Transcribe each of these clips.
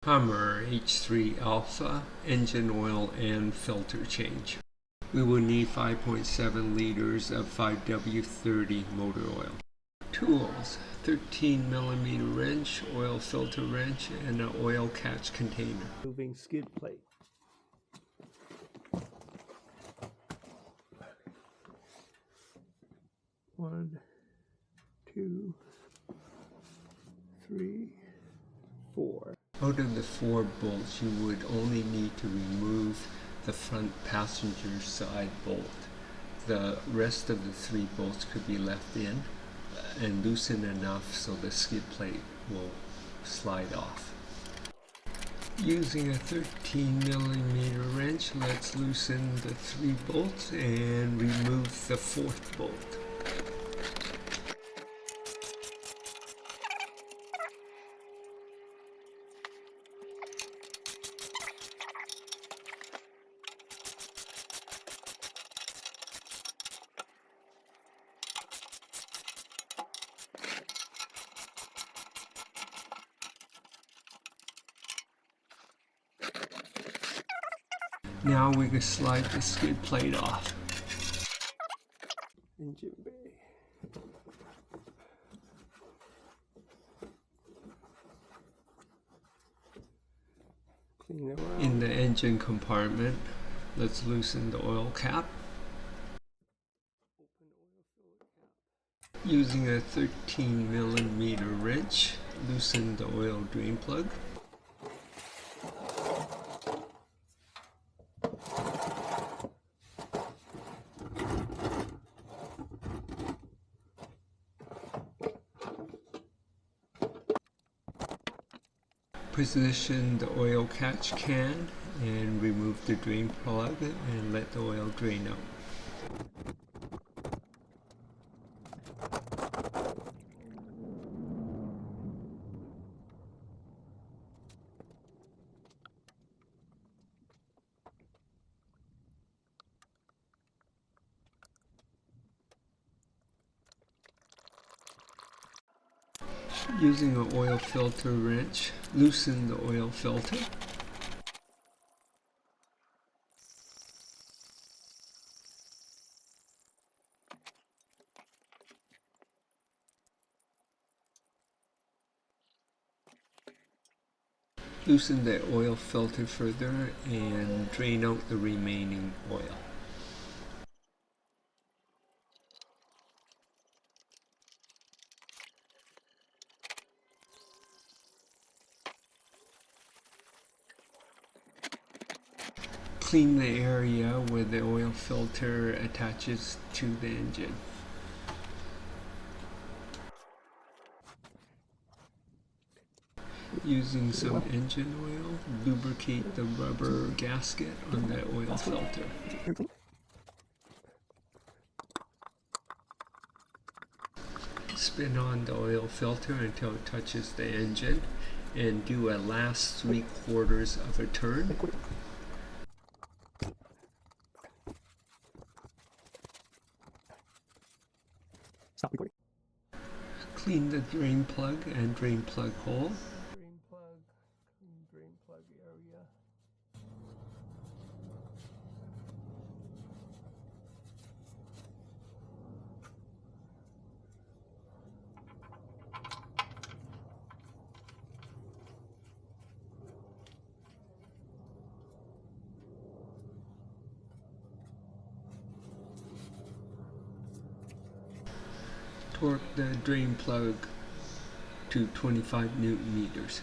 Hummer H3 Alpha engine oil and filter change. We will need 5.7 liters of 5W30 motor oil. Tools: 13mm wrench, oil filter wrench, and an oil catch container. Moving skid plate. One, two, three, four. Out of the 4 bolts, you would only need to remove the front passenger side bolt. The rest of the 3 bolts could be left in and loosen enough so the skid plate will slide off. Using a 13mm wrench, let's loosen the 3 bolts and remove the 4th bolt. Now we can slide the skid plate off. Engine bay. Clean it around. In the engine compartment, let's loosen the oil cap. Using a 13mm wrench, loosen the oil drain plug. Position the oil catch can and remove the drain plug and let the oil drain out. Using an oil filter wrench, loosen the oil filter. Loosen the oil filter further and drain out the remaining oil. Clean the area where the oil filter attaches to the engine. Using some engine oil, lubricate the rubber gasket on the oil filter. Spin on the oil filter until it touches the engine and do a last 3/4 of a turn. Stop recording. Clean the drain plug and drain plug hole. Drain plug, clean drain plug area. Torque the drain plug to 25 Newton meters.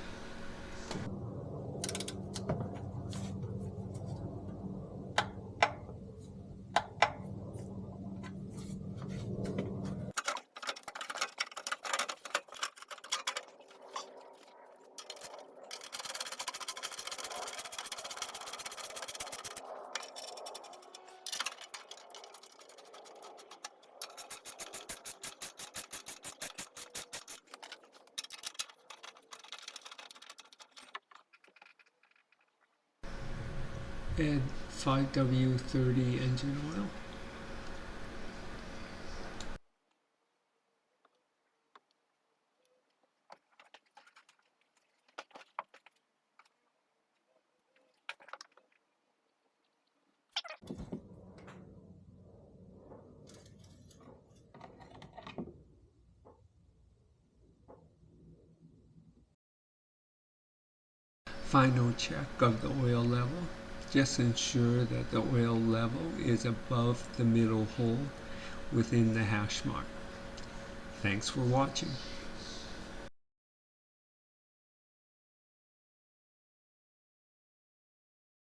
Add 5W30 engine oil. final check of the oil level. Just ensure that the oil level is above the middle hole within the hash mark. Thanks for watching.